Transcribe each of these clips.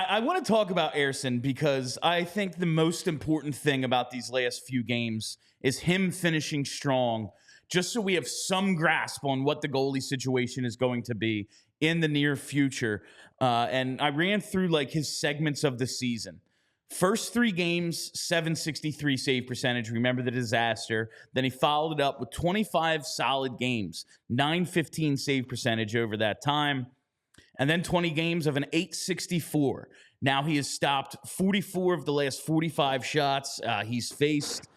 I want to talk about Ersson because I think the most important thing about these last few games is him finishing strong, just so we have some grasp on what the goalie situation is going to be in the near future. And I ran through like his segments of the season. First three games, 763 save percentage. Remember the disaster. Then he followed it up with 25 solid games, 915 save percentage over that time. And then 20 games of an 864. Now he has stopped 44 of the last 45 shots he's faced.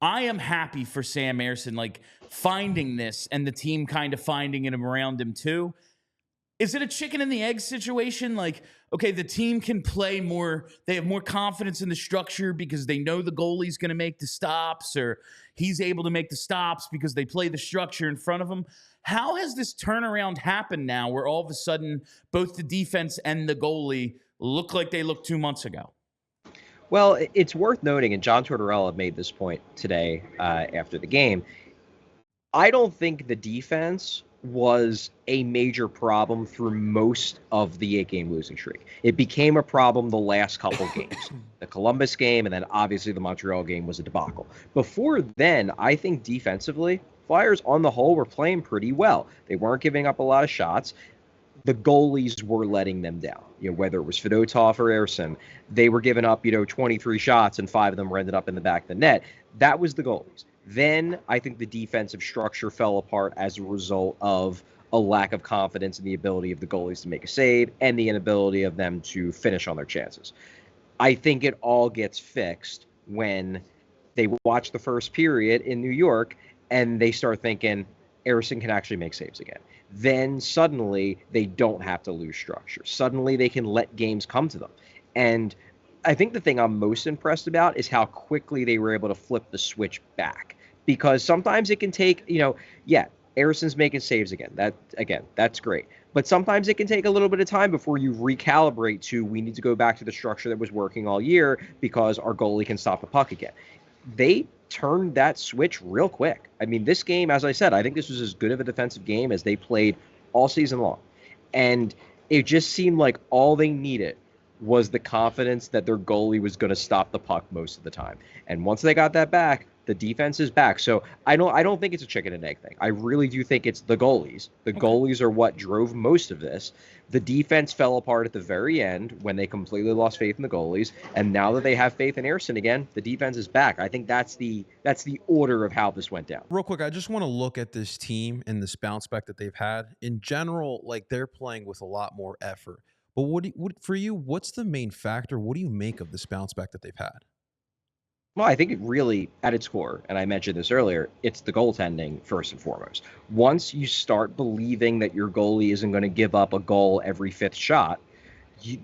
I am happy for Sam Ersson, like finding this and the team kind of finding it around him too. Is it a chicken and the egg situation? Like, okay, the team can play more, they have more confidence in the structure because they know the goalie's going to make the stops, or he's able to make the stops because they play the structure in front of him. How has this turnaround happened now where all of a sudden both the defense and the goalie look like they looked 2 months ago? Well, it's worth noting, and John Tortorella made this point today after the game. I don't think the defense was a major problem through most of the 8-game losing streak. It became a problem the last couple games. The Columbus game and then obviously the Montreal game was a debacle. Before then, I think defensively, Flyers on the whole were playing pretty well. They weren't giving up a lot of shots. The goalies were letting them down. Whether it was Fedotov or Ersson, they were giving up, 23 shots and 5 of them were ended up in the back of the net. That was the goalies. Then I think the defensive structure fell apart as a result of a lack of confidence in the ability of the goalies to make a save and the inability of them to finish on their chances. I think it all gets fixed when they watch the first period in New York and they start thinking Ersson can actually make saves again. Then suddenly they don't have to lose structure. Suddenly they can let games come to them. And I think the thing I'm most impressed about is how quickly they were able to flip the switch back. Because sometimes it can take, Ersson's making saves again. That's great. But sometimes it can take a little bit of time before you recalibrate to, we need to go back to the structure that was working all year because our goalie can stop the puck again. They turned that switch real quick. I mean, this game, as I said, I think this was as good of a defensive game as they played all season long. And it just seemed like all they needed was the confidence that their goalie was going to stop the puck most of the time. And once they got that back, the defense is back. So I don't think it's a chicken and egg thing. I really do think it's the goalies. The goalies are what drove most of this. The defense fell apart at the very end when they completely lost faith in the goalies. And now that they have faith in Ersson again, the defense is back. I think that's the order of how this went down. Real quick, I just want to look at this team and this bounce back that they've had. In general, like they're playing with a lot more effort. But for you, what's the main factor? What do you make of this bounce back that they've had? Well, I think it really, at its core, and I mentioned this earlier, it's the goaltending first and foremost. Once you start believing that your goalie isn't going to give up a goal every fifth shot,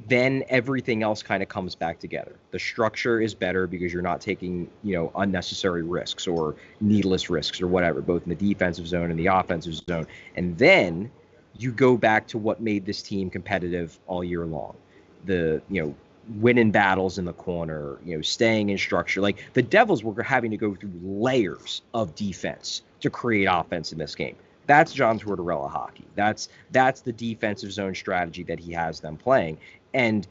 then everything else kind of comes back together. The structure is better because you're not taking, unnecessary risks or needless risks or whatever, both in the defensive zone and the offensive zone. And then you go back to what made this team competitive all year long. Winning battles in the corner, staying in structure. Like the Devils were having to go through layers of defense to create offense in this game. That's John Tortorella hockey. That's the defensive zone strategy that he has them playing. And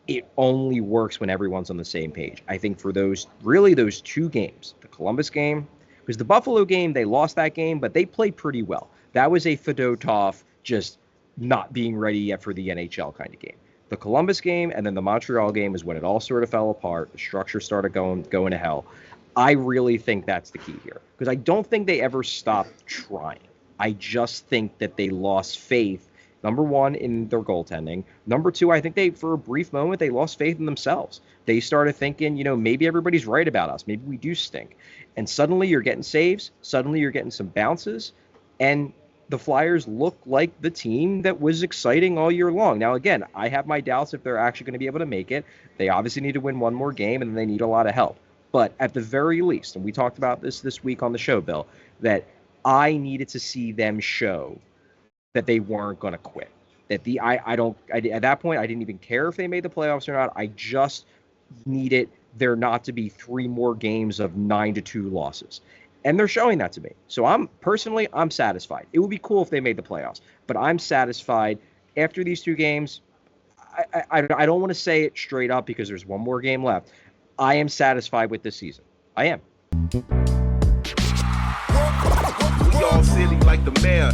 it only works when everyone's on the same page. I think for those 2 games, the Columbus game, because the Buffalo game, they lost that game, but they played pretty well. That was a Fedotov just not being ready yet for the NHL kind of game. The Columbus game and then the Montreal game is when it all sort of fell apart. The structure started going to hell. I really think that's the key here because I don't think they ever stopped trying. I just think that they lost faith, number one, in their goaltending. Number two, I think for a brief moment, they lost faith in themselves. They started thinking, maybe everybody's right about us. Maybe we do stink. And suddenly you're getting saves. Suddenly you're getting some bounces. And the Flyers look like the team that was exciting all year long. Now, again, I have my doubts if they're actually going to be able to make it. They obviously need to win one more game, and they need a lot of help. But at the very least, and we talked about this week on the show, Bill, that I needed to see them show that they weren't going to quit. At that point, I didn't even care if they made the playoffs or not. I just needed there not to be 3 more games of 9-2 losses. And they're showing that to me. So I'm satisfied. It would be cool if they made the playoffs, but I'm satisfied. After these 2 games, I don't want to say it straight up because there's one more game left. I am satisfied with this season. I am. We all silly like the mayor.